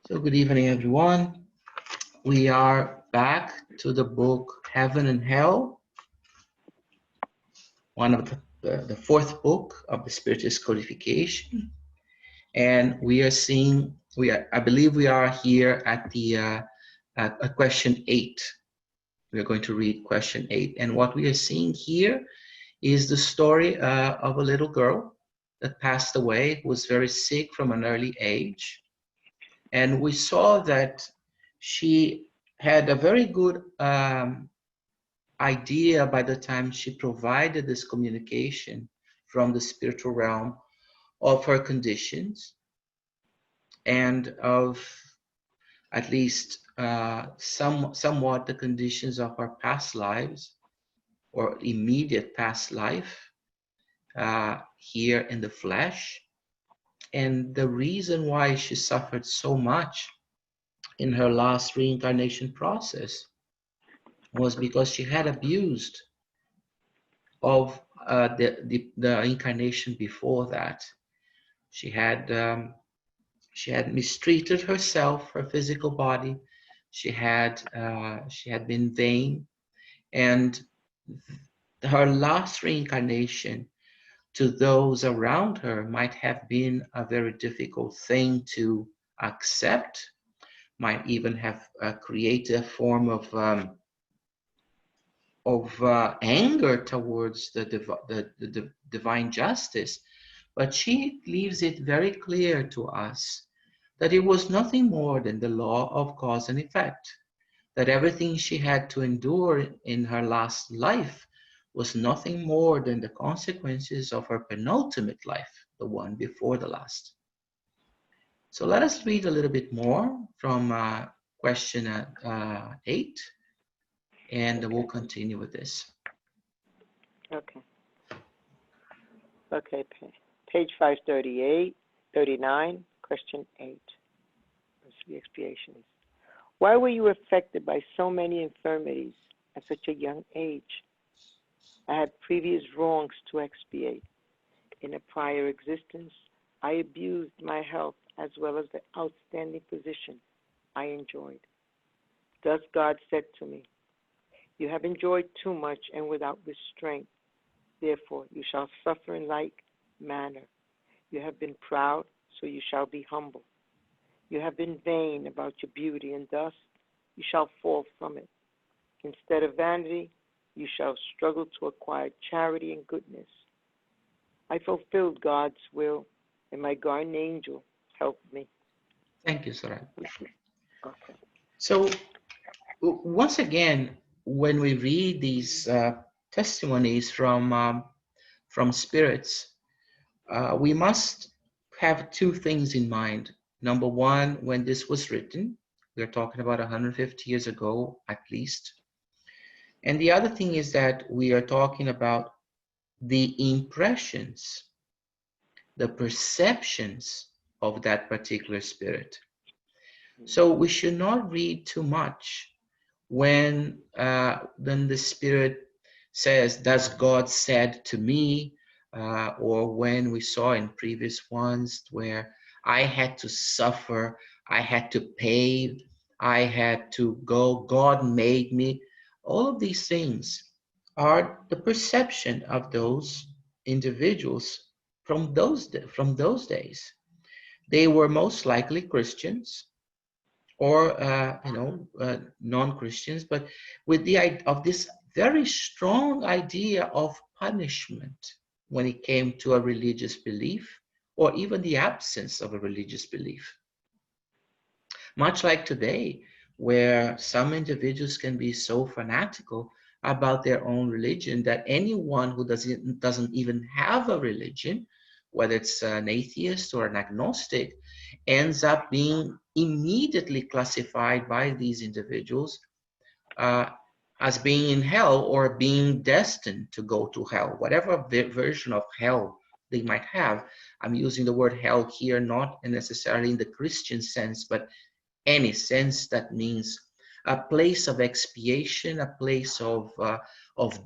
So good evening, everyone. We are back to the book Heaven and Hell, one of the fourth book of the Spiritist codification. And we are seeing, I believe we are here at the at question 8. We are going to read question 8. And what we are seeing here is the story of a little girl that passed away, who was very sick from an early age. And we saw that she had a very good idea by the time she provided this communication from the spiritual realm of her conditions and of at least somewhat the conditions of her past lives or immediate past life here in the flesh, and the reason why she suffered so much in her last reincarnation process was because she had abused of the incarnation before that. She had mistreated herself, her physical body. She had been vain, and her last reincarnation to those around her might have been a very difficult thing to accept. Might even have created a form of anger towards the divine justice, but she leaves it very clear to us that it was nothing more than the law of cause and effect, that everything she had to endure in her last life was nothing more than the consequences of her penultimate life, the one before the last. So let us read a little bit more from question 8, and we'll continue with this. Okay. Okay, page 538, 39, question 8. The expiations. Why were you affected by so many infirmities at such a young age? I had previous wrongs to expiate. In a prior existence, I abused my health as well as the outstanding position I enjoyed. Thus God said to me, you have enjoyed too much and without restraint. Therefore, you shall suffer in like manner. You have been proud, so you shall be humble. You have been vain about your beauty, and thus you shall fall from it. Instead of vanity, you shall struggle to acquire charity and goodness. I fulfilled God's will, and my guardian angel helped me. Thank you, Sarah. Okay. So, once again, when we read these testimonies from spirits, we must have two things in mind. Number one, when this was written, we're talking about 150 years ago at least. And the other thing is that we are talking about the impressions, the perceptions of that particular spirit. So we should not read too much when the spirit says, "Thus God said to me," or when we saw in previous ones where I had to suffer, I had to pay, I had to go, God made me. All of these things are the perception of those individuals from those days. They were most likely Christians or non-Christians, but with the idea of this very strong idea of punishment when it came to a religious belief or even the absence of a religious belief. Much like today, where some individuals can be so fanatical about their own religion that anyone who doesn't even have a religion, whether it's an atheist or an agnostic, ends up being immediately classified by these individuals as being in hell or being destined to go to hell, whatever version of hell they might have. I'm using the word hell here not necessarily in the Christian sense, but any sense that means a place of expiation, a place of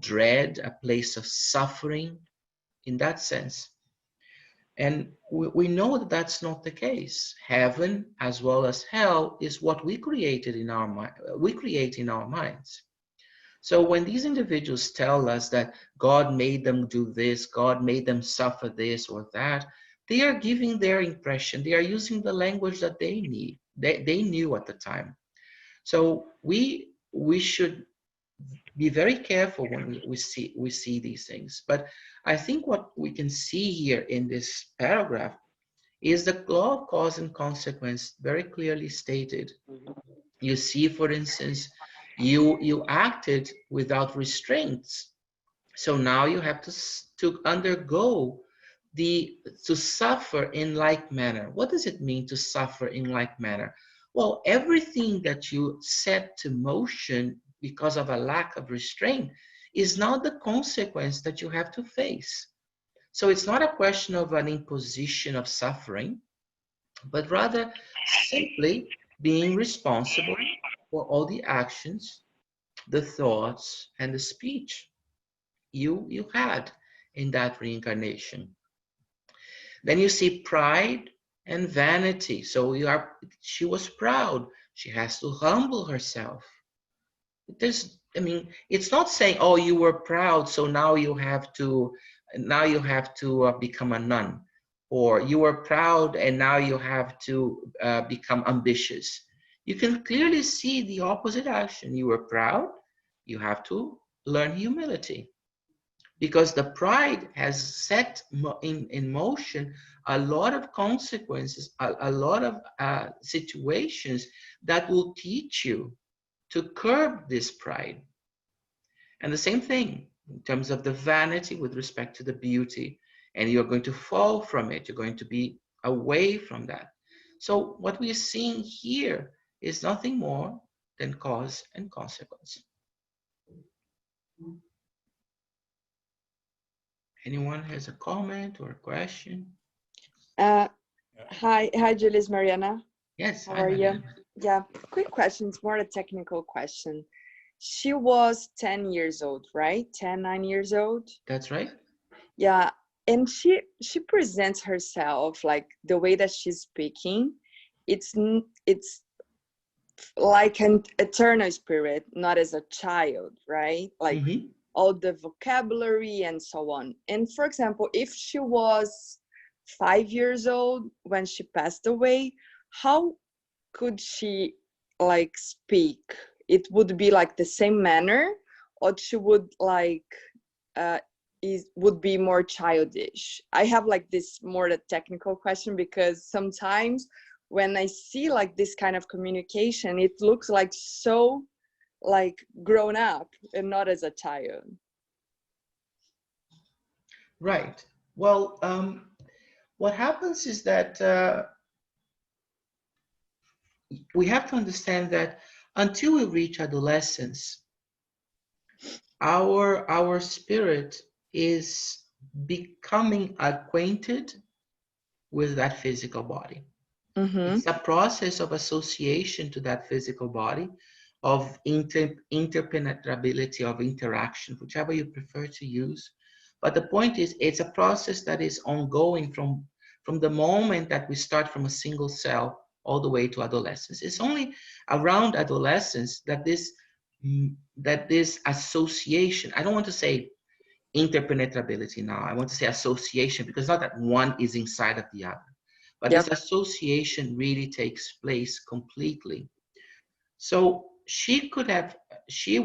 dread, a place of suffering, in that sense. And we know that that's not the case. Heaven as well as hell is what we created in our mind. We create in our minds. So when these individuals tell us that God made them do this, God made them suffer this or that, they are giving their impression. They are using the language that they need. They knew at the time. So we should be very careful when we see these things. But I think what we can see here in this paragraph is the law of cause and consequence very clearly stated. Mhm. You see, for instance, you acted without restraints, so now you have to undergo the to suffer in like manner. What does it mean to suffer in like manner? Well, everything that you set to motion because of a lack of restraint is now the consequence that you have to face. So it's not a question of an imposition of suffering, but rather simply being responsible for all the actions, the thoughts, and the speech you had in that reincarnation. Then you see pride and vanity. So she was proud. She has to humble herself. It's not saying, oh, you were proud, so now you have to become a nun, or you were proud and now you have to become ambitious. You can clearly see the opposite action. You were proud, you have to learn humility, because the pride has set in motion a lot of consequences, a lot of situations that will teach you to curb this pride. And the same thing in terms of the vanity with respect to the beauty. And you're going to fall from it. You're going to be away from that. So what we're seeing here is nothing more than cause and consequence. Anyone has a comment or a question? Uh, hi, Julius, Mariana. Yes, How hi, are you? Mariana. Yeah, quick question. It's more a technical question. She was 10 years old, right? 9 years old. That's right. Yeah, and she presents herself like the way that she's speaking. It's like an eternal spirit, not as a child, right? Like Mm-hmm. all the vocabulary and so on. And for example, if she was 5 years old when she passed away, how could she like speak? It would be like the same manner, or she would like would be more childish? I have like this more the technical question, because sometimes when I see like this kind of communication, it looks like so like grown up and not as a child. Right. Well, what happens is that we have to understand that until we reach adolescence, our spirit is becoming acquainted with that physical body. Mm-hmm. It's a process of association to that physical body, of interpenetrability, of interaction, whichever you prefer to use. But the point is, it's a process that is ongoing from the moment that we start from a single cell all the way to adolescence. It's only around adolescence that this association, I don't want to say interpenetrability now, I want to say association, because not that one is inside of the other, but this Yep. association really takes place completely. So she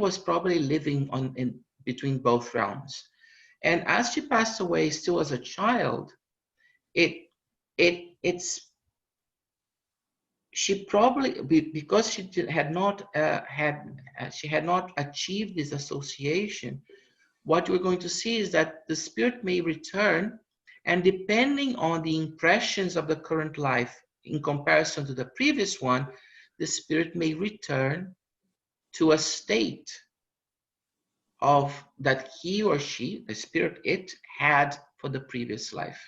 was probably living in between both realms. And as she passed away still as a child, it it's she probably, because had not she had not achieved this association, what we're going to see is that the spirit may return, and depending on the impressions of the current life in comparison to the previous one, the spirit may return to a state of that he or she, the spirit, it had for the previous life.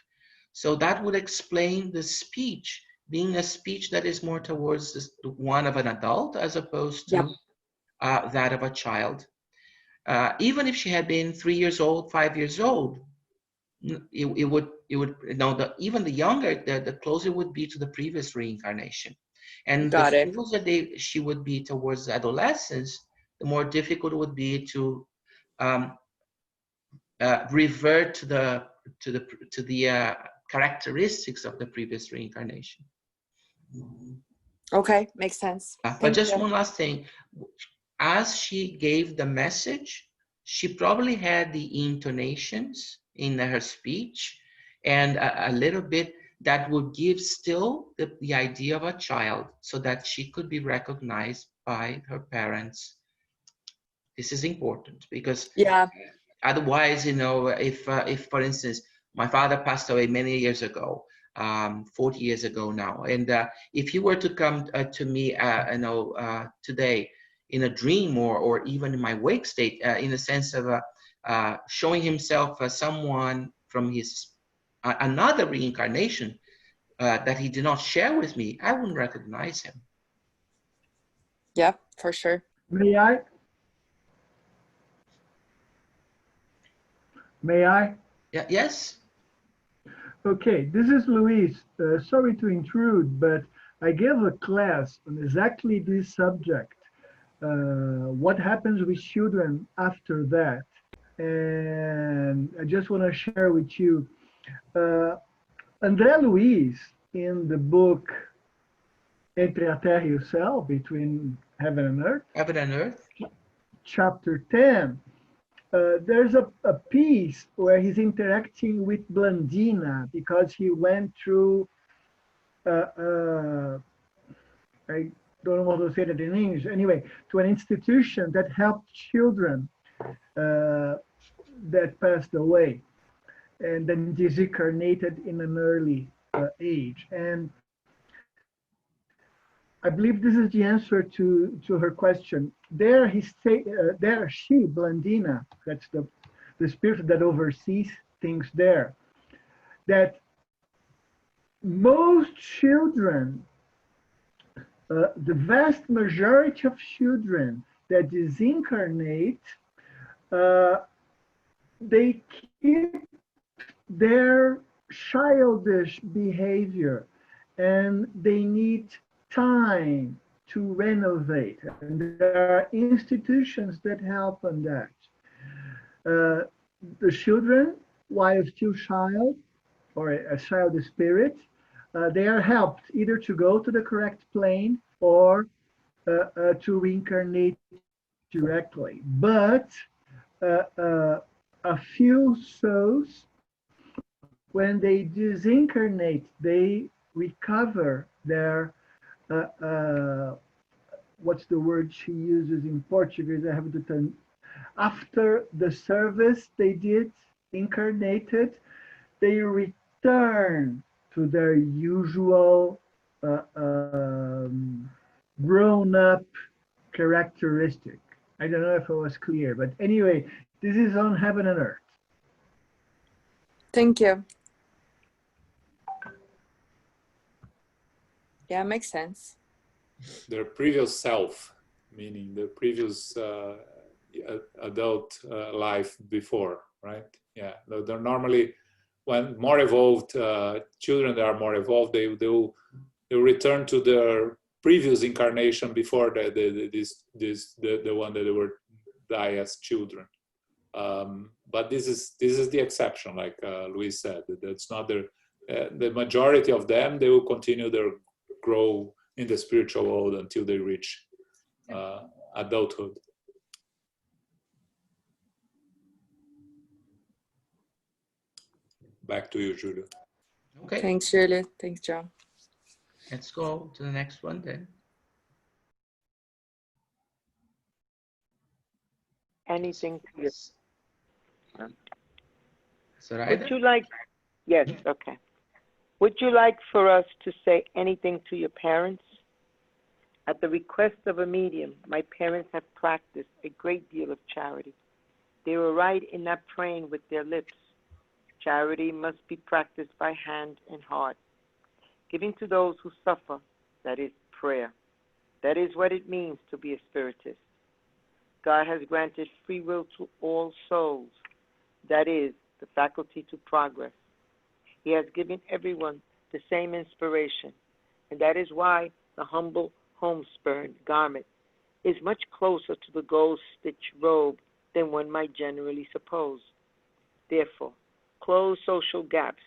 So that would explain the speech being a speech that is more towards the one of an adult as opposed Yep. to that of a child. Even if she had been 3 years old, 5 years old, it would it would, even the younger, the closer it would be to the previous reincarnation. And the Got it. closer she would be towards adolescence, the more difficult it would be to um, revert to the characteristics of the previous reincarnation. Okay, makes sense. But Thank just you. one last thing. As she gave the message, she probably had the intonations in her speech and a little bit that would give still the idea of a child so that she could be recognized by her parents. This is important because Yeah. otherwise, if for instance, my father passed away many years ago, 40 years ago now, and if he were to come to me, today in a dream or even in my wake state, in the sense of showing himself as someone from his another reincarnation that he did not share with me, I wouldn't recognize him. Yeah, for sure. May I? May I? Yeah. Yes. Okay, this is Luis. Sorry to intrude, but I gave a class on exactly this subject. What happens with children after that? And I just want to share with you. André Luiz, in the book Entre a Terra e o Céu, Between Heaven and Earth, Heaven and earth. chapter 10, there's a piece where he's interacting with Blandina because he went through, I don't know how to say that in English, anyway, to an institution that helped children that passed away and then disincarnated in an early age. And I believe this is the answer to her question. There she, Blandina, that's the spirit that oversees things there, that most children, the vast majority of children that disincarnate, they keep their childish behavior and they need time to renovate. And there are institutions that help on that. The children, while still child or a child spirit, they are helped either to go to the correct plane or to reincarnate directly. But a few souls, when they disincarnate, they recover their what's the word she uses in Portuguese? I have to turn. After the service they did, incarnated, they return to their usual grown-up characteristic. I don't know if it was clear, but anyway, this is on heaven and earth. Thank you. Yeah, makes sense. Their previous self, meaning the previous adult life before, right? Yeah, they're normally, when more evolved children that are more evolved, they'll return to their previous incarnation before the one that they were die as children. But this is the exception, like Luis said. That's not the majority of them. They will continue their grow in the spiritual world until they reach adulthood. Back to you, Julio. Okay. Thanks, Shirley. Thanks, John. Let's go to the next one then. Anything to you? Zoraida? Would you like? Yes. Okay. Would you like for us to say anything to your parents? At the request of a medium, my parents have practiced a great deal of charity. They were right in not praying with their lips. Charity must be practiced by hand and heart. Giving to those who suffer, that is prayer. That is what it means to be a spiritist. God has granted free will to all souls. That is the faculty to progress. He has given everyone the same inspiration, and that is why the humble homespun garment is much closer to the gold-stitched robe than one might generally suppose. Therefore, close social gaps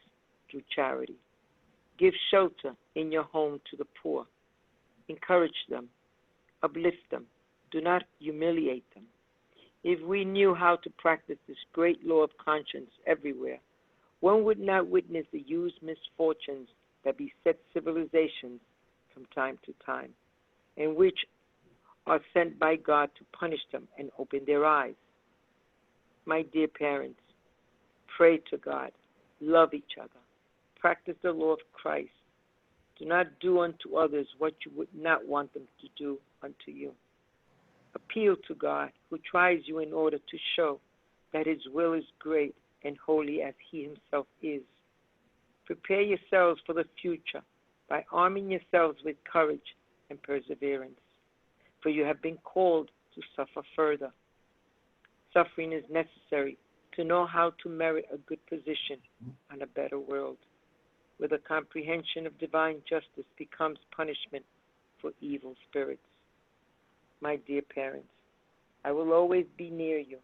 through charity. Give shelter in your home to the poor. Encourage them. Uplift them. Do not humiliate them. If we knew how to practice this great law of conscience everywhere, one would not witness the huge misfortunes that beset civilizations from time to time, and which are sent by God to punish them and open their eyes. My dear parents, pray to God, love each other, practice the law of Christ. Do not do unto others what you would not want them to do unto you. Appeal to God, who tries you in order to show that his will is great and holy as he himself is. Prepare yourselves for the future by arming yourselves with courage and perseverance, for you have been called to suffer further. Suffering is necessary to know how to merit a good position and a better world, where the comprehension of divine justice becomes punishment for evil spirits. My dear parents, I will always be near you.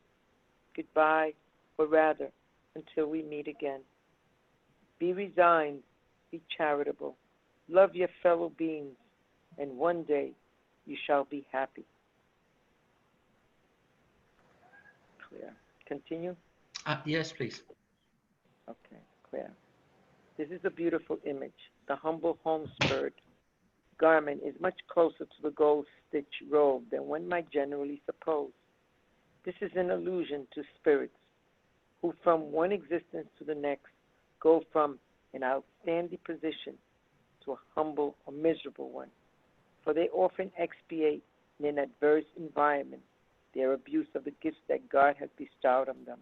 Goodbye, or rather, until we meet again. Be resigned, be charitable, love your fellow beings, and one day you shall be happy. Clear. Continue? Yes, please. Okay, clear. This is a beautiful image. The humble homespun garment is much closer to the gold-stitched robe than one might generally suppose. This is an allusion to spirits who from one existence to the next go from an outstanding position to a humble or miserable one, for they often expiate in an adverse environment their abuse of the gifts that God has bestowed on them.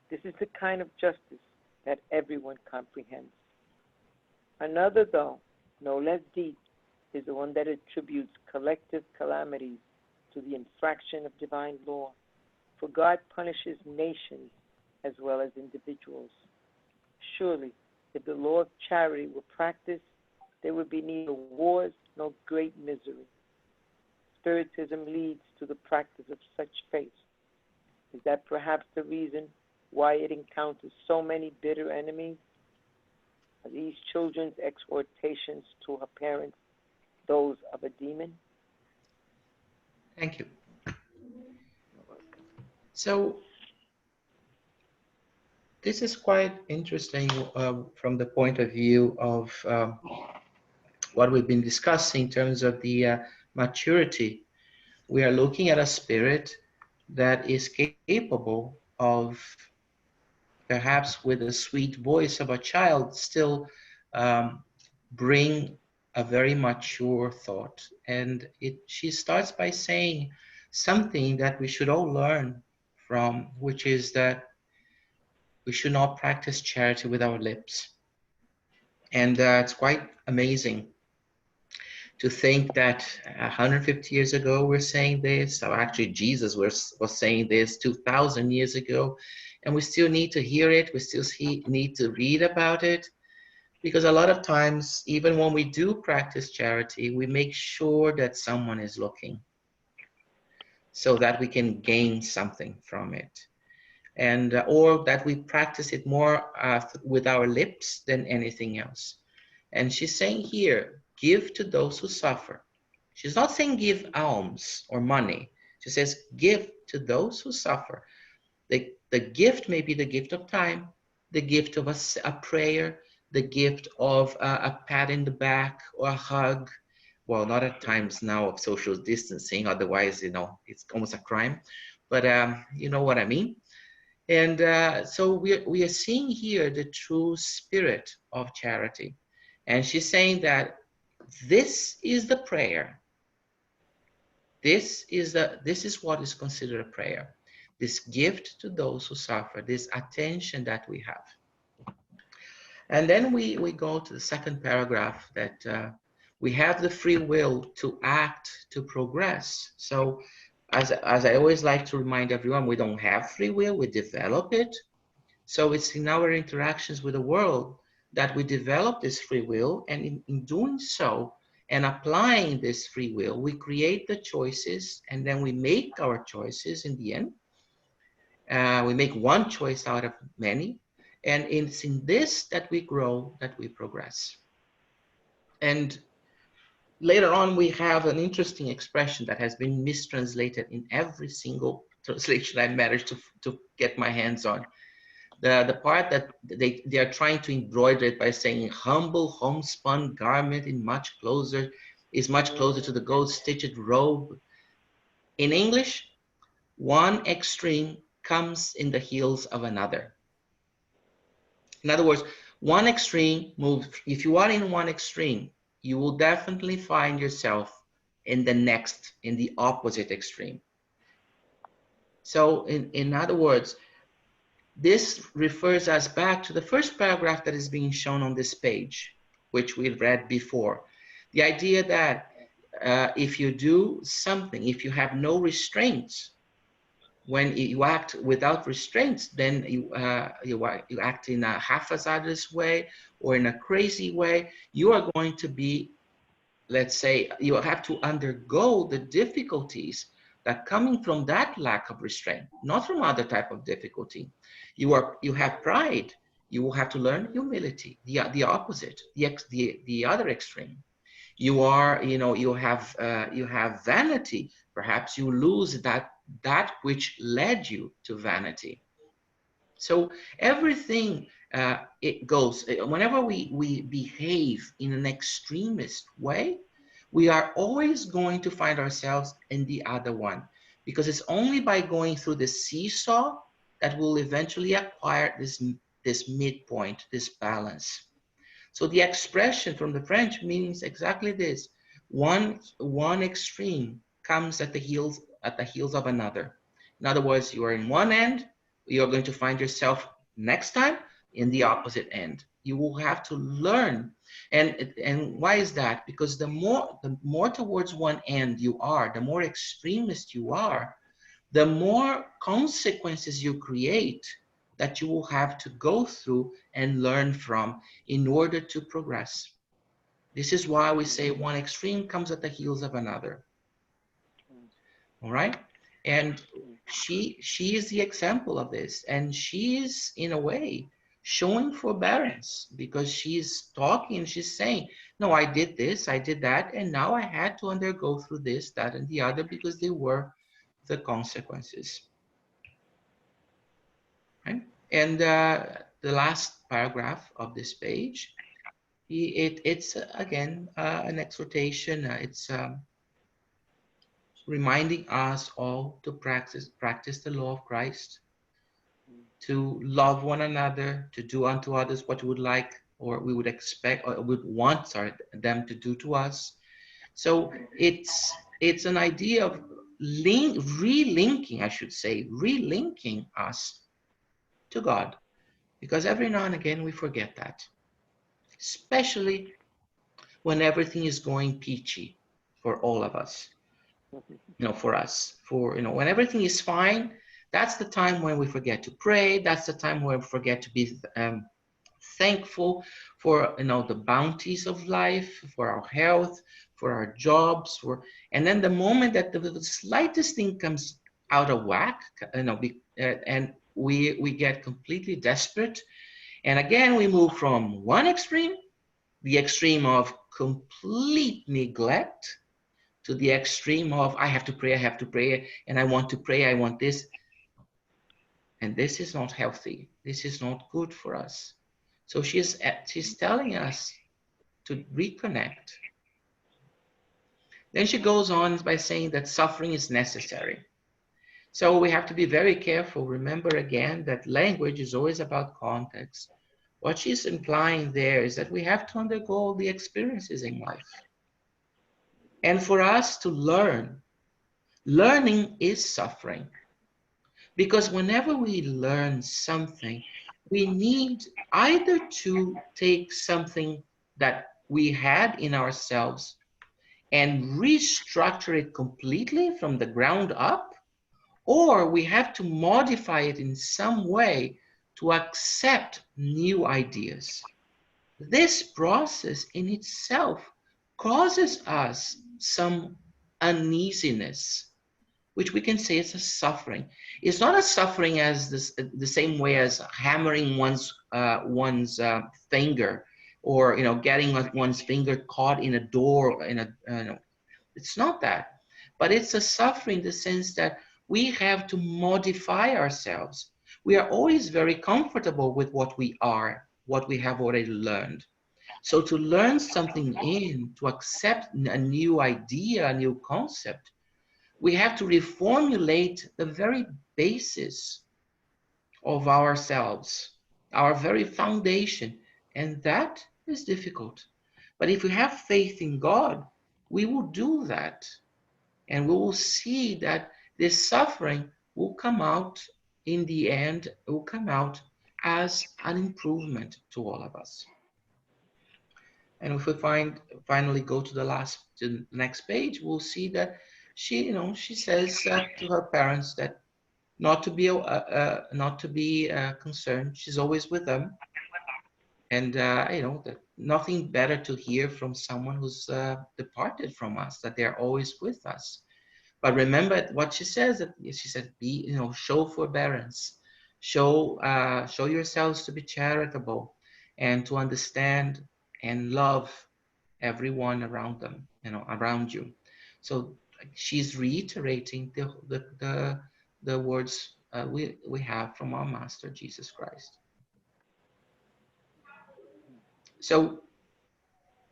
This is the kind of justice that everyone comprehends. Another, though, no less deep, is the one that attributes collective calamities to the infraction of divine law, for God punishes nations as well as individuals. Surely, if the law of charity were practiced, there would be neither wars nor great misery. Spiritism leads to the practice of such faith. Is that perhaps the reason why it encounters so many bitter enemies? Are these children's exhortations to her parents those of a demon? Thank you. So this is quite interesting from the point of view of what we've been discussing in terms of the maturity. We are looking at a spirit that is capable of, perhaps with the sweet voice of a child, still bring a very mature thought. And she starts by saying something that we should all learn from, which is that we should not practice charity with our lips. And it's quite amazing to think that 150 years ago we're saying this, or actually Jesus was saying this 2,000 years ago, and we still need to hear it, we still need to read about it, because a lot of times, even when we do practice charity, we make sure that someone is looking so that we can gain something from it. And or that we practice it more with our lips than anything else. And she's saying here, give to those who suffer. She's not saying give alms or money. She says give to those who suffer. The gift may be the gift of time, the gift of a prayer, the gift of a pat in the back or a hug. Well, not at times now of social distancing, otherwise, it's almost a crime. But you know what I mean? And so we are seeing here the true spirit of charity. And she's saying that this is the prayer. This is what is considered a prayer. This gift to those who suffer, this attention that we have. And then we go to the second paragraph, that we have the free will to act, to progress. So as I always like to remind everyone, we don't have free will, we develop it. So it's in our interactions with the world that we develop this free will, and in doing so and applying this free will, we create the choices, and then we make our choices in the end. We make one choice out of many, and it's in this that we grow, that we progress. And later on, we have an interesting expression that has been mistranslated in every single translation I managed to get my hands on. The part that they are trying to embroider it by saying humble homespun garment is much closer to the gold stitched robe. In English, one extreme comes in the heels of another. In other words, one extreme moves, if you are in one extreme, you will definitely find yourself in the opposite extreme. So in other words, this refers us back to the first paragraph that is being shown on this page, which we read before. The idea that if you do something, if you have no restraints, when you act without restraints, then you act in a haphazardous way or in a crazy way, you are going to be, let's say, you have to undergo the difficulties that coming from that lack of restraint, not from other type of difficulty. You have pride, you will have to learn humility, the opposite, the other extreme. You have vanity, perhaps you lose that which led you to vanity. So everything it goes, whenever we behave in an extremist way, we are always going to find ourselves in the other one, because it's only by going through the seesaw that we'll eventually acquire this midpoint, this balance. So the expression from the French means exactly this: one extreme comes at the heels of another. In other words, you are in one end, you're going to find yourself next time in the opposite end. You will have to learn. And why is that? Because the more towards one end you are, the more extremist you are, the more consequences you create that you will have to go through and learn from in order to progress. This is why we say one extreme comes at the heels of another. All right? And she is the example of this, and she is in a way showing forbearance, because she's talking, she's saying, no, I did this, I did that, and now I had to undergo through this, that, and the other, because they were the consequences. Right? And the last paragraph of this page, it's again an exhortation. It's reminding us all to practice the law of Christ, to love one another, to do unto others what we would like, or we would expect, or would want them to do to us. So it's an idea of relinking us to God, because every now and again we forget that, especially when everything is going peachy for all of us. For us, when everything is fine, that's the time when we forget to pray. That's the time when we forget to be thankful for the bounties of life, for our health, for our jobs, and then the moment that the slightest thing comes out of whack, and we get completely desperate, and again we move from one extreme, the extreme of complete neglect, to the extreme of I have to pray, and I want to pray, I want this. And this is not healthy. This is not good for us. So she's telling us to reconnect. Then she goes on by saying that suffering is necessary. So we have to be very careful. Remember again that language is always about context. What she's implying there is that we have to undergo the experiences in life. And for us to learning is suffering. Because whenever we learn something, we need either to take something that we had in ourselves and restructure it completely from the ground up, or we have to modify it in some way to accept new ideas. this process in itself causes us some uneasiness, which we can say is a suffering. It's not a suffering as this, the same way as hammering one's finger, or getting one's finger caught in a door in a it's not that, but it's a suffering in the sense that we have to modify ourselves. We are always very comfortable with what we are, what we have already learned. So to learn something to accept a new idea, a new concept, we have to reformulate the very basis of ourselves, our very foundation. And that is difficult. But if we have faith in God, we will do that. And we will see that this suffering will come out in the end, it will come out as an improvement to all of us. And if we finally go to the next page, we'll see that she says to her parents that not to be concerned. She's always with them, and that nothing better to hear from someone who's departed from us, that they're always with us. But remember what she says. That she said, show forbearance, show yourselves to be charitable, and to understand and love everyone around them, around you. So she's reiterating the words we have from our Master Jesus Christ. So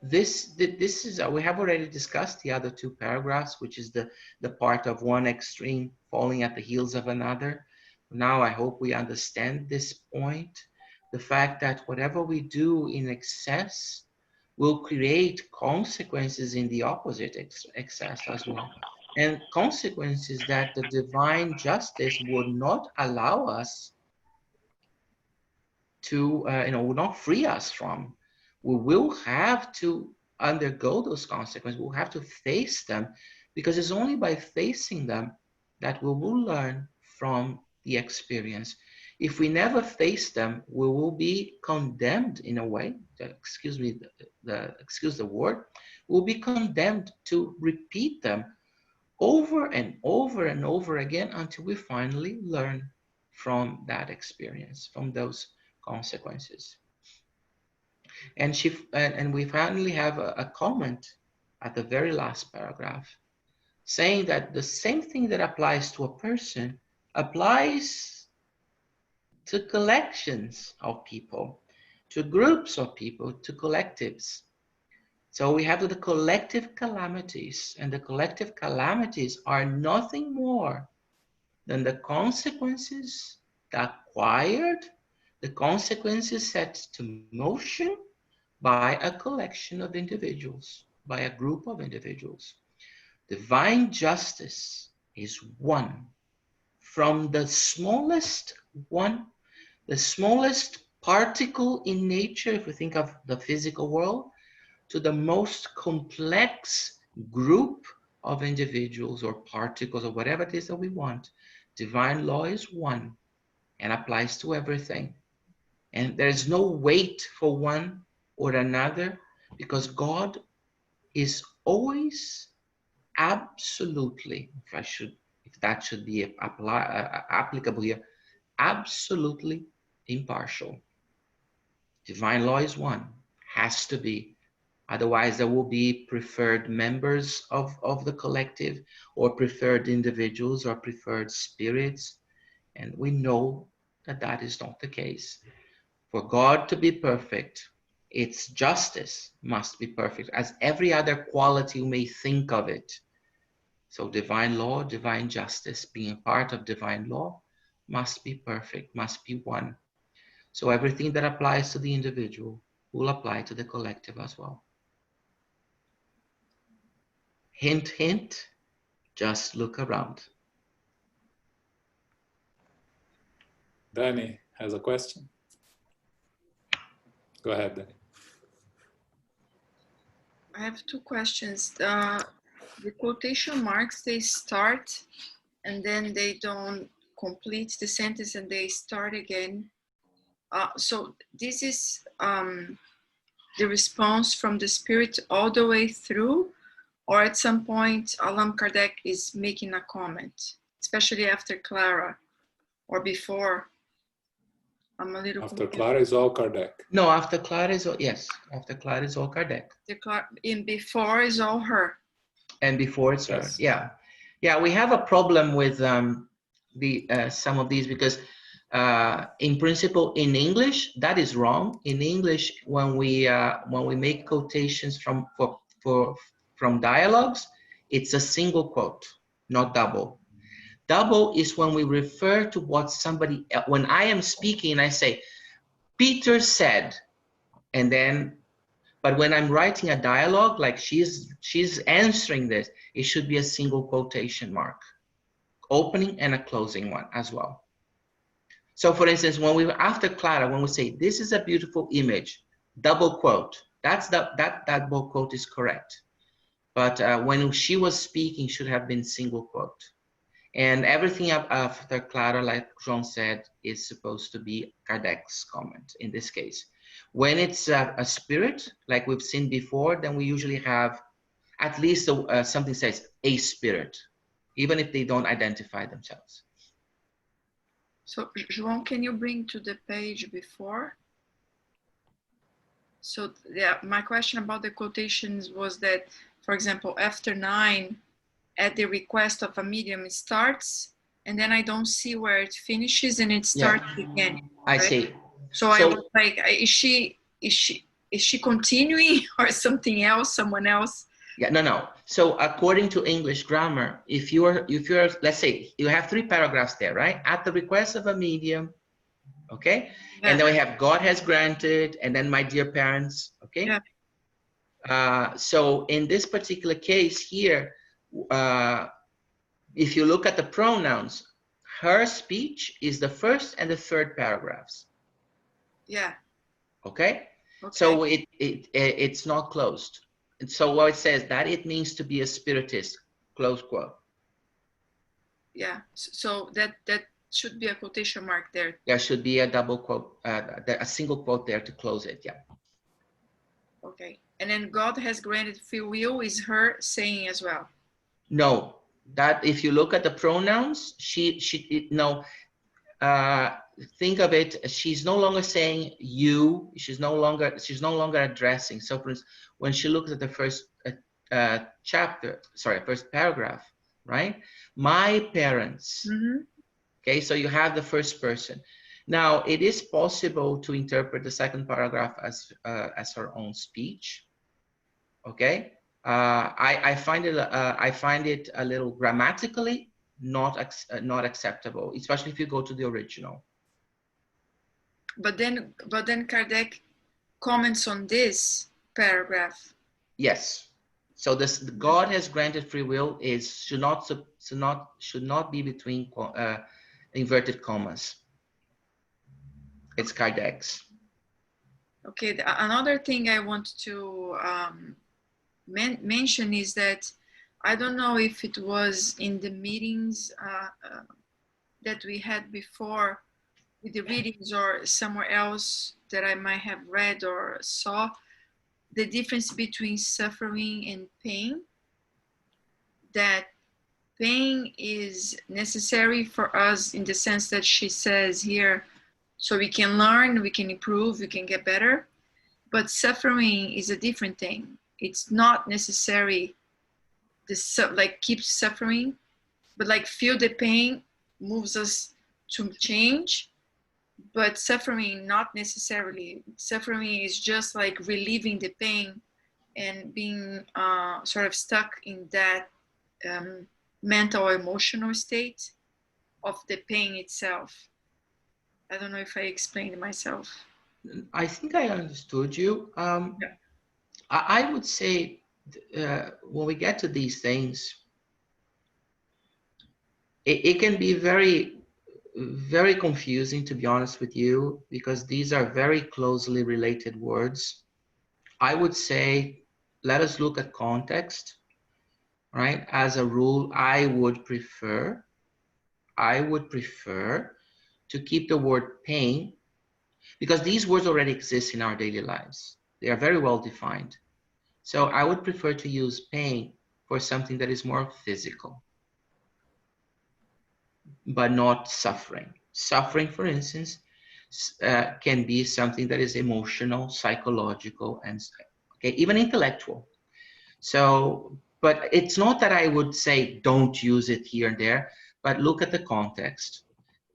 this is we have already discussed the other two paragraphs, which is the part of one extreme falling at the heels of another. Now I hope we understand this point, the fact that whatever we do in excess will create consequences in the opposite excess as well, and consequences that the divine justice would not allow us to will not free us from. We will have to undergo those consequences. We'll have to face them, because it's only by facing them that we will learn from the experience. If we never face them, we will be condemned in a way. Excuse the word. We'll be condemned to repeat them over and over and over again until we finally learn from that experience, from those consequences. And we finally have a comment at the very last paragraph, saying that the same thing that applies to a person applies to collections of people, to groups of people, to collectives. So we have the collective calamities, and the collective calamities are nothing more than the consequences acquired, the consequences set to motion by a collection of individuals, by a group of individuals. Divine justice is one, from the smallest one, the smallest particle in nature, if we think of the physical world, to the most complex group of individuals or particles or whatever it is that we want. Divine law is one and applies to everything. And there's no weight for one or another, because God is always absolutely, if that should be applicable here, absolutely impartial. Divine law is one, has to be. Otherwise, there will be preferred members of the collective, or preferred individuals, or preferred spirits. And we know that that is not the case. For God to be perfect, its justice must be perfect, as every other quality you may think of it. So divine law, divine justice, being a part of divine law, must be perfect, must be one. So everything that applies to the individual will apply to the collective as well. Hint, hint, just look around. Danny has a question. Go ahead, Danny. I have two questions. The quotation marks, they start and then they don't complete the sentence and they start again. So this is the response from the spirit all the way through, or at some point Allan Kardec is making a comment, especially after Clara or before? I'm a little After confused. Clara is all Kardec. No, after Clara is all, yes, after Clara is all Kardec. In before is all her. And before it's her, Yes. yeah. Yeah, we have a problem with some of these because in principle, in English, that is wrong. In English, when we make quotations from dialogues, it's a single quote, not double. Double is when we refer to what somebody, when I am speaking, I say, Peter said, and then, but when I'm writing a dialogue, like she's answering this, it should be a single quotation mark, opening and a closing one as well. So for instance, after Clara, when we say, this is a beautiful image, double quote, that double quote is correct. But when she was speaking, should have been single quote. And everything after Clara, like Jean said, is supposed to be Kardec's comment in this case. When it's a spirit, like we've seen before, then we usually have at least something says a spirit, even if they don't identify themselves. So João, can you bring to the page before? So yeah, my question about the quotations was that, for example, after 9, at the request of a medium, it starts, and then I don't see where it finishes, and it starts again. I right? see. So I was like, is she continuing or something else, someone else? Yeah, no. So according to English grammar, if you're, let's say you have 3 paragraphs there, right? At the request of a medium, okay? Yeah. And then we have God has granted, and then my dear parents, okay? Yeah. So in this particular case here, if you look at the pronouns, her speech is the first and the third paragraphs. Yeah. Okay? So it's not closed. And so what it says, that it means to be a spiritist, close quote. Yeah. So that should be a quotation mark there. There should be a double quote, a single quote there to close it. Yeah. Okay. And then God has granted free will is her saying as well. No, that if you look at the pronouns, think of it, she's no longer saying you, she's no longer addressing. So for instance, when she looks at the first first paragraph, right? My parents. Mm-hmm. Okay, so you have the first person. Now it is possible to interpret the second paragraph as her own speech. Okay, I find it a little grammatically not acceptable, especially if you go to the original. But then Kardec comments on this paragraph. Yes. So this God has granted free will should not be between inverted commas. It's Kardec's. Okay. Another thing I want to mention is that I don't know if it was in the meetings that we had before with the readings or somewhere else that I might have read or saw, the difference between suffering and pain, that pain is necessary for us in the sense that she says here, so we can learn, we can improve, we can get better, but suffering is a different thing. It's not necessary like keep suffering, but like feel the pain moves us to change. But suffering, not necessarily. Suffering is just like relieving the pain and being sort of stuck in that mental or emotional state of the pain itself. I don't know if I explained myself. I think I understood you. I would say when we get to these things, it can be very, very confusing, to be honest with you, because these are very closely related words. I would say, let us look at context, right? As a rule, I would prefer to keep the word pain, because these words already exist in our daily lives. They are very well defined. So I would prefer to use pain for something that is more physical, but not suffering. Suffering, for instance, can be something that is emotional, psychological, and okay, even intellectual. So, but it's not that I would say don't use it here and there, but look at the context.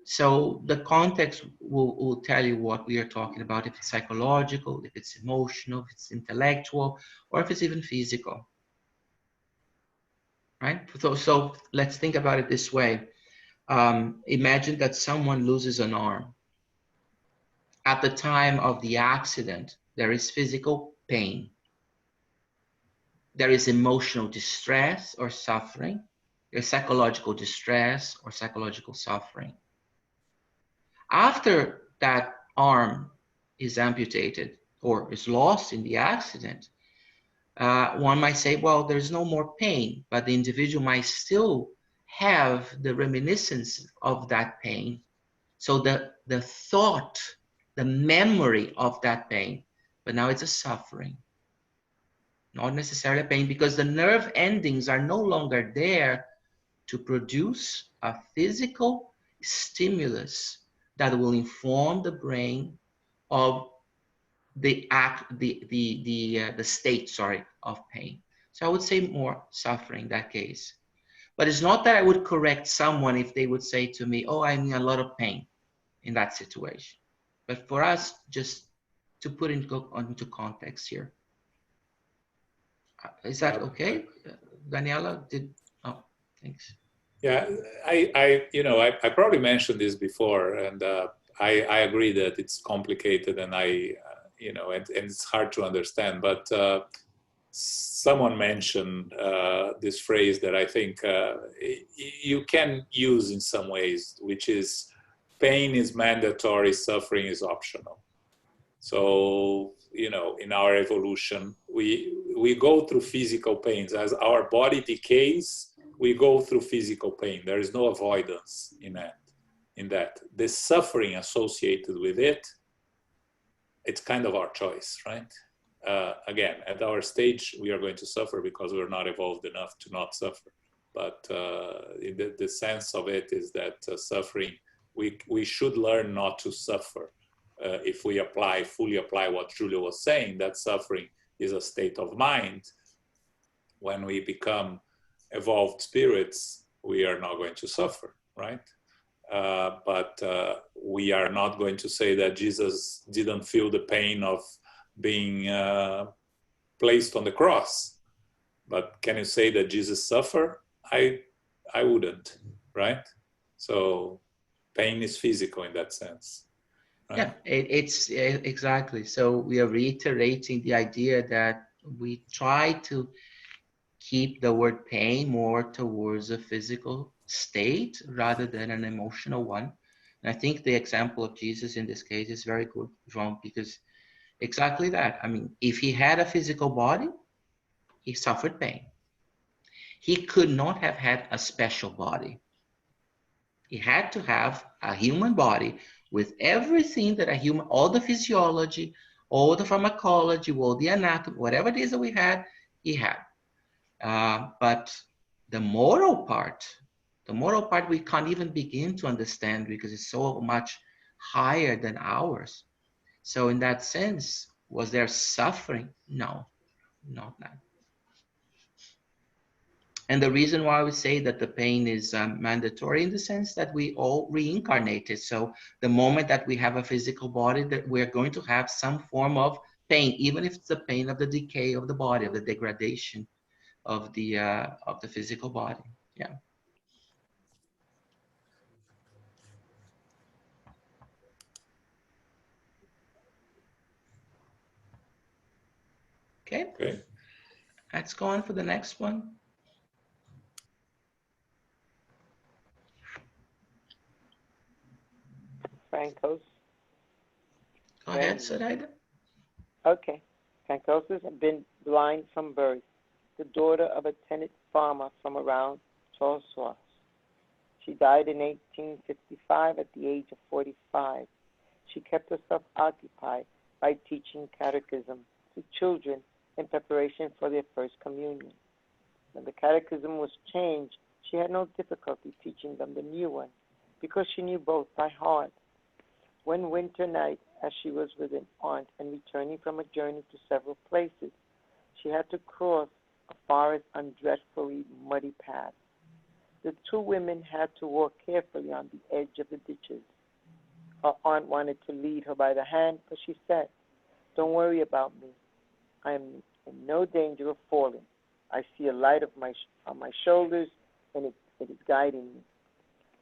So the context will tell you what we are talking about, if it's psychological, if it's emotional, if it's intellectual, or if it's even physical, right? So let's think about it this way. Imagine that someone loses an arm. At the time of the accident, there is physical pain. There is emotional distress or suffering. There's psychological distress or psychological suffering. After that arm is amputated or is lost in the accident, one might say, well, there's no more pain, but the individual might still have the reminiscence of that pain. So the thought, the memory of that pain, but now it's a suffering, not necessarily a pain, because the nerve endings are no longer there to produce a physical stimulus that will inform the brain of the state, sorry, of pain. So I would say more suffering in that case. But it's not that I would correct someone if they would say to me, oh, I'm in a lot of pain in that situation. But for us, just to put into context here. Is that okay? Daniela, oh, thanks. Yeah, I probably mentioned this before, and I agree that it's complicated, and and it's hard to understand. But someone mentioned this phrase that I think you can use in some ways, which is pain is mandatory, suffering is optional. So, in our evolution, we go through physical pains. As our body decays, we go through physical pain. There is no avoidance in that. The suffering associated with it, it's kind of our choice, right? Again, at our stage, we are going to suffer because we're not evolved enough to not suffer. But the sense of it is that suffering, we should learn not to suffer. If we fully apply what Julia was saying, that suffering is a state of mind. When we become evolved spirits, we are not going to suffer, right? But we are not going to say that Jesus didn't feel the pain of being placed on the cross. But can you say that Jesus suffered? I wouldn't, right? So pain is physical in that sense. Right? Yeah, it's exactly. So we are reiterating the idea that we try to keep the word pain more towards a physical state rather than an emotional one. And I think the example of Jesus in this case is very good, João, because exactly that. I mean, if he had a physical body, he suffered pain. He could not have had a special body. He had to have a human body with everything that a human, all the physiology, all the pharmacology, all the anatomy, whatever it is that we had, he had. But the moral part we can't even begin to understand because it's so much higher than ours. So in that sense, was there suffering? No, not that. And the reason why we say that the pain is mandatory in the sense that we all reincarnated. So the moment that we have a physical body, that we're going to have some form of pain, even if it's the pain of the decay of the body, of the degradation of the physical body. Yeah. Okay. Let's go on for the next one. Frankos. Go ahead, Saraida. Okay. Francosis had been blind from birth, the daughter of a tenant farmer from around Chaucer's. She died in 1855 at the age of 45. She kept herself occupied by teaching catechism to children in preparation for their first communion. When the catechism was changed, she had no difficulty teaching them the new one because she knew both by heart. One winter night, as she was with an aunt and returning from a journey to several places, she had to cross a forest on dreadfully muddy paths. The two women had to walk carefully on the edge of the ditches. Her aunt wanted to lead her by the hand, but she said, "Don't worry about me. I am in no danger of falling. I see a light on my shoulders, and it is guiding me.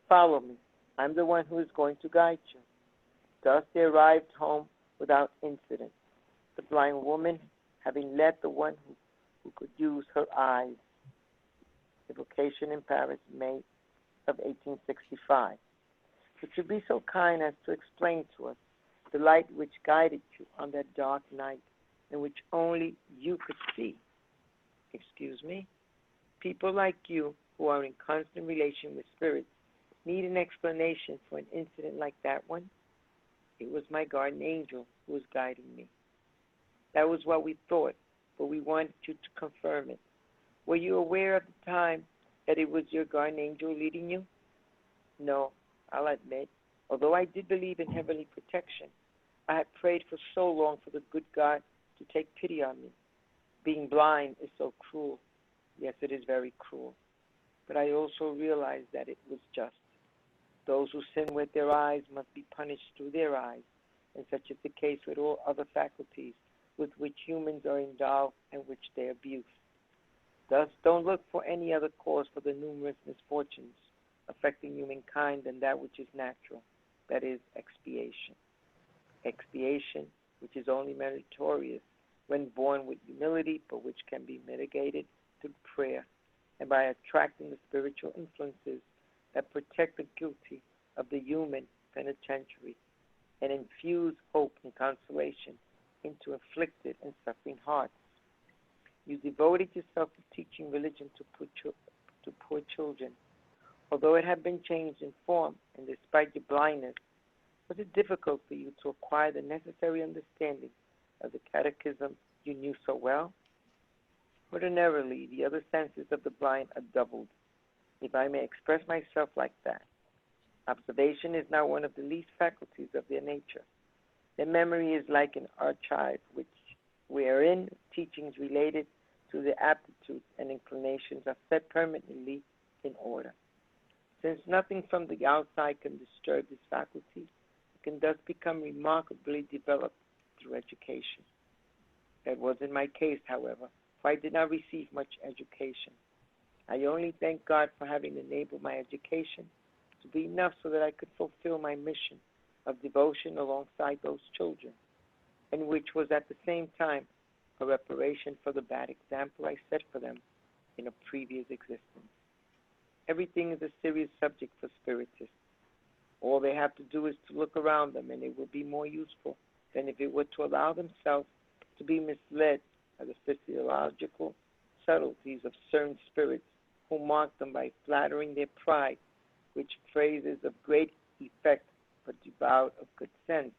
Follow me. I'm the one who is going to guide you." Thus they arrived home without incident, the blind woman having led the one who could use her eyes. Evocation in Paris, May of 1865. Would you be so kind as to explain to us the light which guided you on that dark night and which only you could see? Excuse me? People like you who are in constant relation with spirits need an explanation for an incident like that one? It was my guardian angel who was guiding me. That was what we thought, but we wanted you to confirm it. Were you aware at the time that it was your guardian angel leading you? No, I'll admit. Although I did believe in heavenly protection, I had prayed for so long for the good God to take pity on me. Being blind is so cruel. Yes, it is very cruel. But I also realized that it was just. Those who sin with their eyes must be punished through their eyes, and such is the case with all other faculties with which humans are endowed and which they abuse. Thus, don't look for any other cause for the numerous misfortunes affecting humankind than that which is natural, that is, expiation. Expiation, which is only meritorious when born with humility, but which can be mitigated through prayer and by attracting the spiritual influences that protect the guilty of the human penitentiary and infuse hope and consolation into afflicted and suffering hearts. You devoted yourself to teaching religion to poor children. Although it had been changed in form, and despite your blindness, was it difficult for you to acquire the necessary understanding of the catechism you knew so well? Ordinarily, the other senses of the blind are doubled, if I may express myself like that. Observation is now one of the least faculties of their nature. Their memory is like an archive wherein teachings related to their aptitudes and inclinations are set permanently in order. Since nothing from the outside can disturb this faculty, it can thus become remarkably developed through education. That wasn't my case, however, for I did not receive much education. I only thank God for having enabled my education to be enough so that I could fulfill my mission of devotion alongside those children, and which was at the same time a reparation for the bad example I set for them in a previous existence. Everything is a serious subject for spiritists. All they have to do is to look around them, and it will be more useful than if it were to allow themselves to be misled by the physiological subtleties of certain spirits who mock them by flattering their pride, which phrases of great effect but devoid of good sense.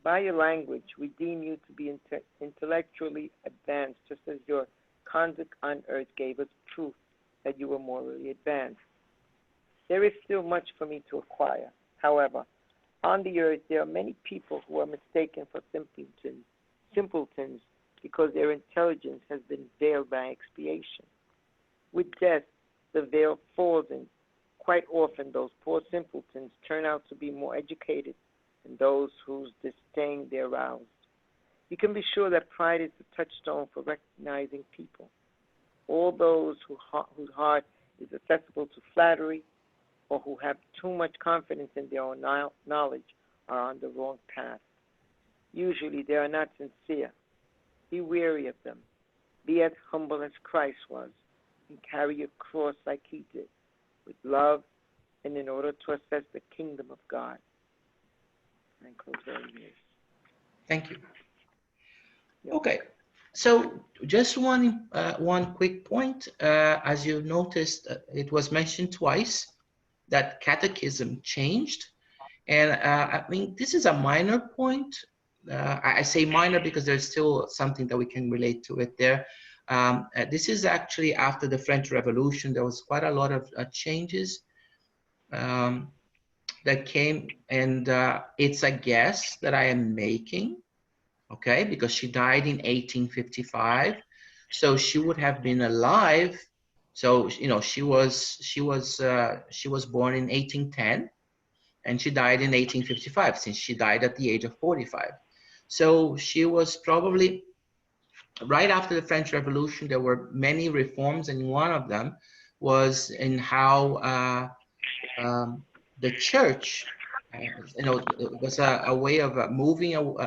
By your language, we deem you to be intellectually advanced, just as your conduct on earth gave us proof that you were morally advanced. There is still much for me to acquire. However, on the earth there are many people who are mistaken for simpletons because their intelligence has been veiled by expiation. With death, the veil falls, and quite often those poor simpletons turn out to be more educated than those whose disdain they aroused. You can be sure that pride is the touchstone for recognizing people. All those whose heart is accessible to flattery or who have too much confidence in their own knowledge are on the wrong path. Usually they are not sincere. Be wary of them. Be as humble as Christ was, and carry your cross like he did, with love and in order to assess the kingdom of God. And close there. Thank you. Yep. Okay, so just one quick point. As you noticed, it was mentioned twice that catechism changed, and I mean this is a minor point, I say minor because there's still something that we can relate to it there. This is actually after the French Revolution. There was quite a lot of changes that came, and it's a guess that I am making, okay, because she died in 1855, so she would have been alive. So you know, she was born in 1810, and she died in 1855, since she died at the age of 45. So she was probably right after the French Revolution. There were many reforms, and one of them was in how the church, you know, was a way of moving,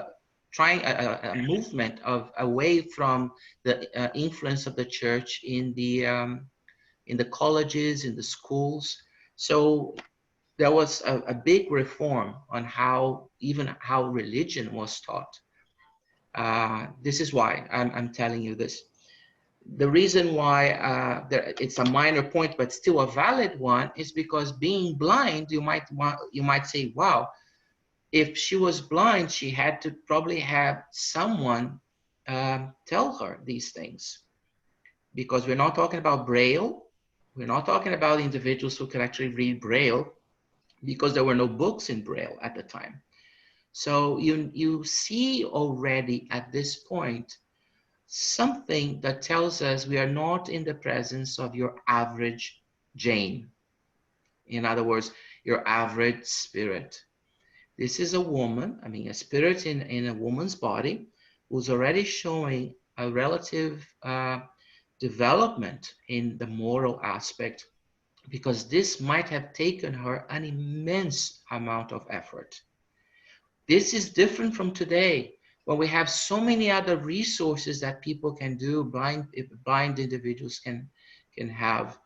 trying a movement of away from the influence of the church in the colleges, in the schools. So there was a big reform on how even how religion was taught. This is why I'm telling you this. The reason why it's a minor point but still a valid one is because being blind, you might say, wow, if she was blind, she had to probably have someone tell her these things, because we're not talking about Braille. We're not talking about individuals who could actually read Braille, because there were no books in Braille at the time. So you see already at this point something that tells us we are not in the presence of your average Jane. In other words, your average spirit. This is a woman, I mean, a spirit in a woman's body, who's already showing a relative development in the moral aspect, because this might have taken her an immense amount of effort. This is different from today, when we have so many other resources that people can do, blind individuals can have.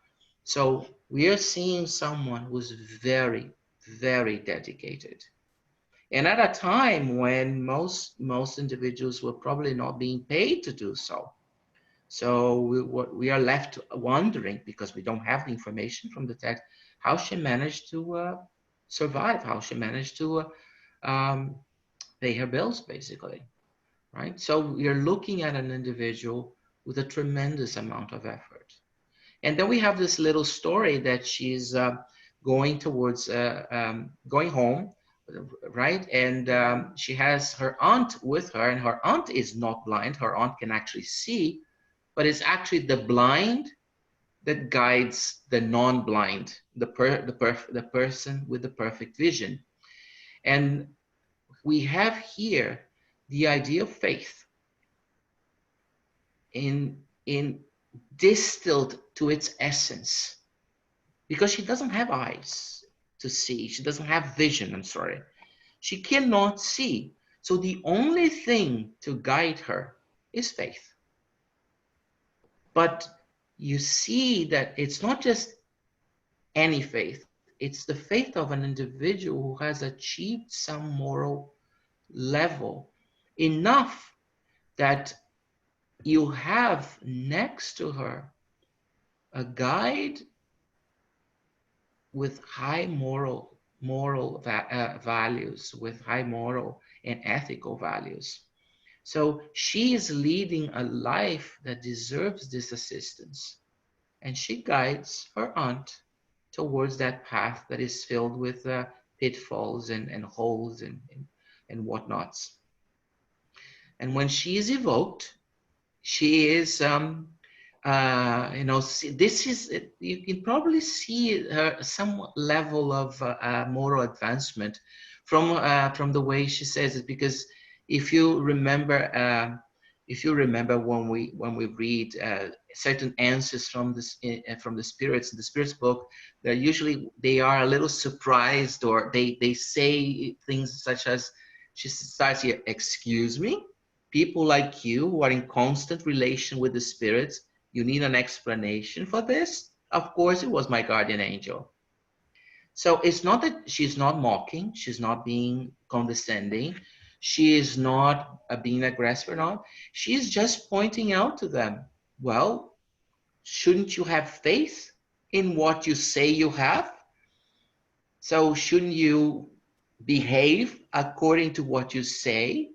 So we are seeing someone who's very, very dedicated. And at a time when most individuals were probably not being paid to do so. So we are left wondering, because we don't have the information from the text, how she managed to survive, how she managed to pay her bills, basically, right? So we are looking at an individual with a tremendous amount of effort. And then we have this little story that she's going towards, going home, right? And she has her aunt with her, and her aunt is not blind. Her aunt can actually see, but it's actually the blind that guides the non-blind, the person with the perfect vision. And we have here the idea of faith in distilled to its essence, because she doesn't have eyes to see. She doesn't have vision, I'm sorry. She cannot see. So the only thing to guide her is faith. But you see that it's not just any faith. It's the faith of an individual who has achieved some moral level enough that you have next to her a guide with high moral values, with high moral and ethical values. So she is leading a life that deserves this assistance, and she guides her aunt towards that path that is filled with pitfalls and holes and whatnots. And when she is evoked, she is you know, this is, you can probably see some level of moral advancement from the way she says it, because if you remember when we read certain answers from the spirits in the spirits book, they're usually, they are a little surprised, or they say things such as, she starts here, excuse me, people like you who are in constant relation with the spirits, you need an explanation for this? Of course, it was my guardian angel. So it's not that she's not mocking, she's not being condescending, she is not being aggressive or not. She's just pointing out to them, well, shouldn't you have faith in what you say you have? So shouldn't you behave according to what you say?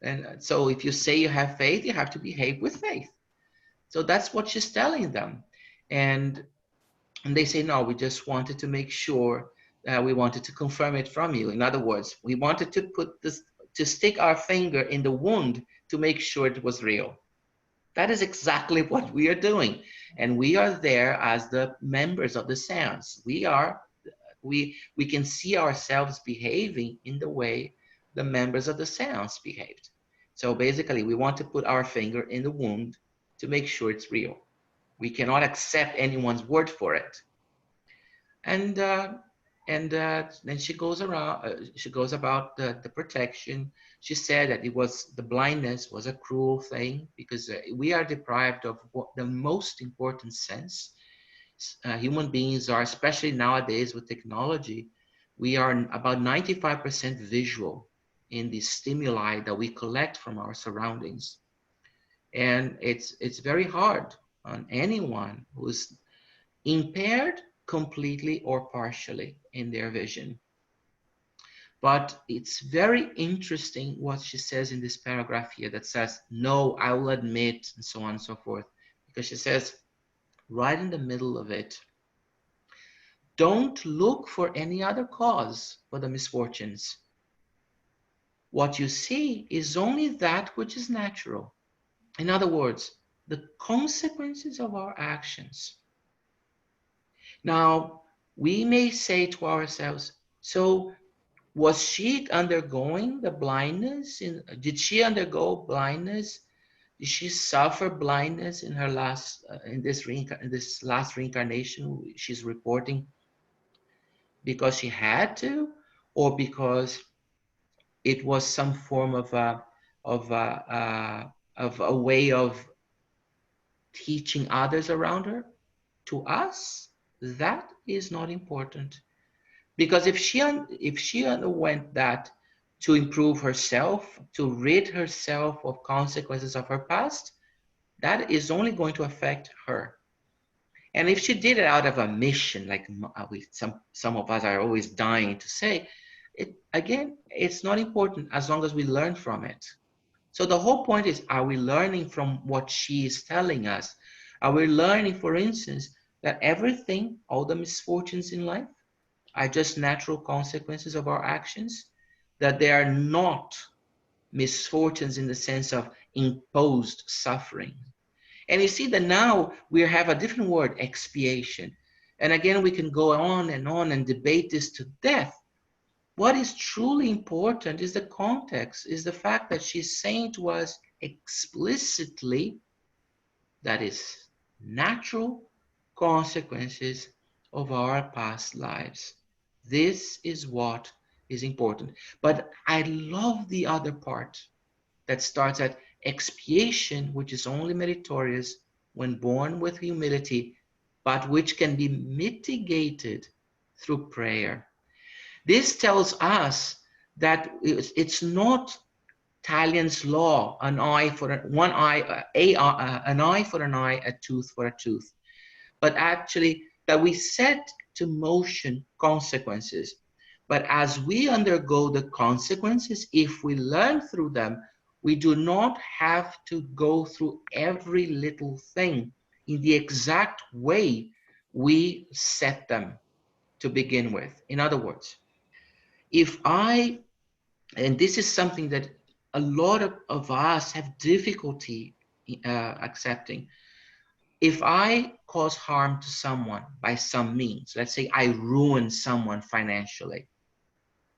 And so if you say you have faith, you have to behave with faith. So that's what she's telling them. And they say, no, we just wanted to make sure, we wanted to confirm it from you. In other words, we wanted to put this, to stick our finger in the wound to make sure it was real. That is exactly what we are doing. And we are there as the members of the seance. We can see ourselves behaving in the way the members of the seance behaved. So basically, we want to put our finger in the wound to make sure it's real. We cannot accept anyone's word for it. And then she goes around. She goes about the protection. She said that it was the blindness was a cruel thing because we are deprived of what the most important sense. Human beings are, especially nowadays with technology, we are about 95% visual in the stimuli that we collect from our surroundings. And it's very hard on anyone who's impaired completely or partially in their vision. But it's very interesting what she says in this paragraph here that says, no, I will admit, and so on and so forth. Because she says, right in the middle of it, don't look for any other cause for the misfortunes. What you see is only that which is natural. In other words, the consequences of our actions. Now, we may say to ourselves, so was she undergoing the blindness? Did she undergo blindness? Did she suffer blindness in her last, in this last reincarnation she's reporting because she had to, or because it was some form of a way of teaching others around her? To us, that is not important. Because if she underwent that to improve herself, to rid herself of consequences of her past, that is only going to affect her. And if she did it out of a mission, like some of us are always dying to say, it again, it's not important as long as we learn from it. So the whole point is, are we learning from what she is telling us? Are we learning, for instance, that everything, all the misfortunes in life, are just natural consequences of our actions, that they are not misfortunes in the sense of imposed suffering. And you see that now we have a different word, expiation. And again, we can go on and debate this to death. What is truly important is the context, is the fact that she's saying to us explicitly that is natural consequences of our past lives. This is what is important. But I love the other part that starts at expiation, which is only meritorious when born with humility, but which can be mitigated through prayer. This tells us that it's not Talien's law, an eye for one eye, an eye for an eye, a tooth for a tooth, but actually that we set to motion consequences. But as we undergo the consequences, if we learn through them, we do not have to go through every little thing in the exact way we set them to begin with. In other words, if I, and this is something that a lot of us have difficulty accepting, if I cause harm to someone by some means, let's say I ruin someone financially,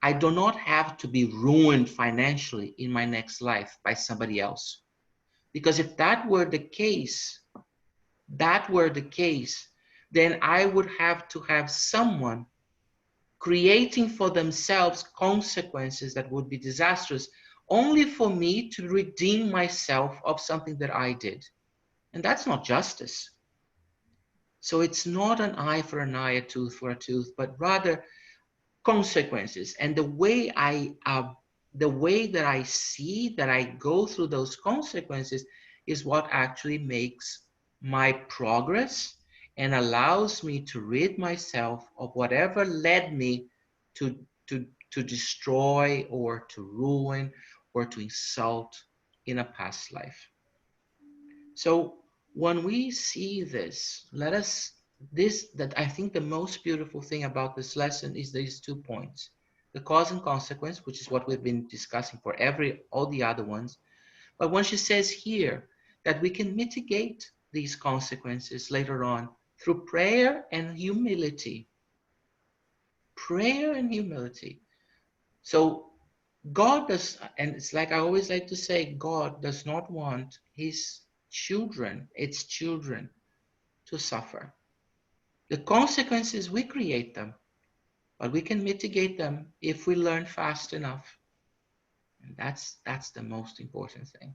I do not have to be ruined financially in my next life by somebody else. Because if that were the case, then I would have to have someone creating for themselves consequences that would be disastrous only for me to redeem myself of something that I did. And that's not justice. So it's not an eye for an eye, a tooth for a tooth, but rather consequences. And the way that I see that I go through those consequences is what actually makes my progress and allows me to rid myself of whatever led me to destroy or to ruin or to insult in a past life. So when we see this, that I think the most beautiful thing about this lesson is these 2 points. The cause and consequence, which is what we've been discussing for all the other ones. But when she says here that we can mitigate these consequences later on through prayer and humility. Prayer and humility. So God does, and it's like I always like to say, God does not want his children, its children, to suffer. The consequences, we create them, but we can mitigate them if we learn fast enough. And that's the most important thing.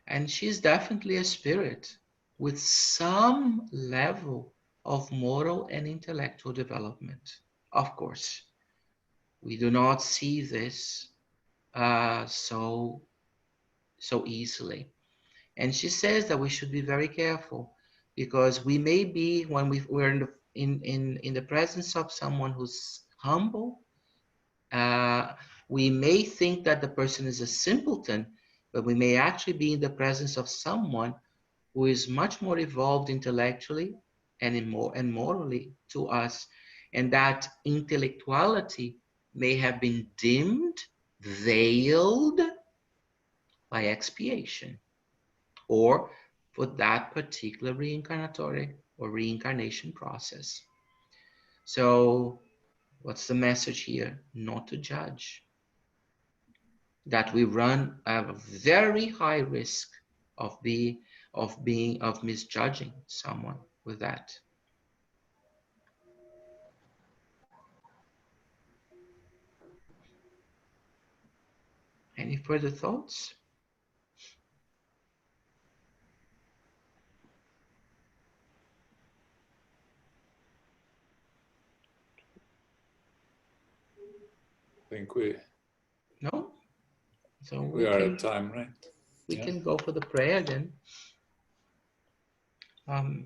And she's definitely a spirit with some level of moral and intellectual development. Of course, we do not see this so easily. And she says that we should be very careful because we may be, when we're in the presence of someone who's humble, we may think that the person is a simpleton, but we may actually be in the presence of someone who is much more evolved intellectually and morally to us, and that intellectuality may have been dimmed, veiled by expiation, or for that particular reincarnatory or reincarnation process. So what's the message here? Not to judge. That we run a very high risk of misjudging someone with that. Any further thoughts? I think we No? So we are at time, right? We can go for the prayer then. Well,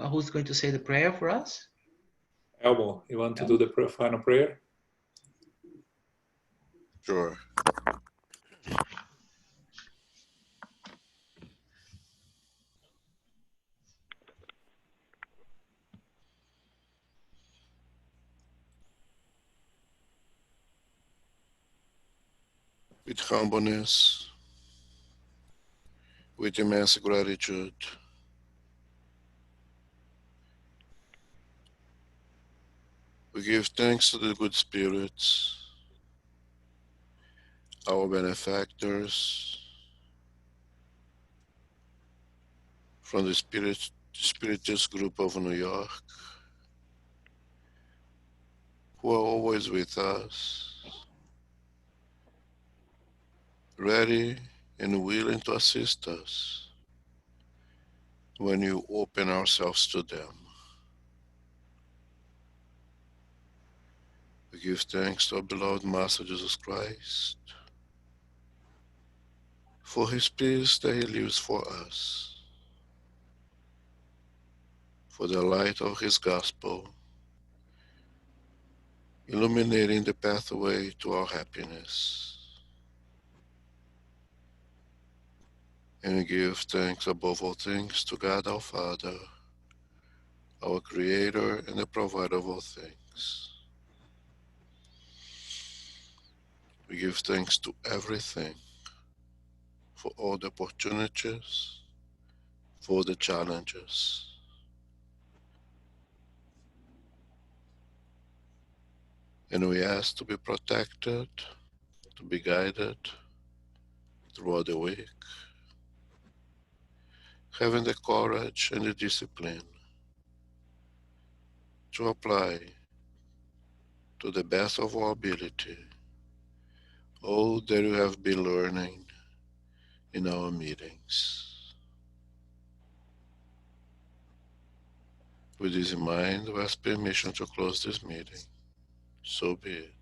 who's going to say the prayer for us? Elmo, you want to do the final prayer? Sure. With humbleness, with immense gratitude, we give thanks to the good spirits, our benefactors, from the Spiritist group of New York, who are always with us, ready and willing to assist us when you open ourselves to them. We give thanks to our beloved Master Jesus Christ for his peace that he lives for us, for the light of his gospel, illuminating the pathway to our happiness. And we give thanks above all things to God our Father, our Creator and the Provider of all things. We give thanks to everything, for all the opportunities, for the challenges. And we ask to be protected, to be guided throughout the week, having the courage and the discipline to apply to the best of our ability all that you have been learning in our meetings. With this in mind, we ask permission to close this meeting. So be it.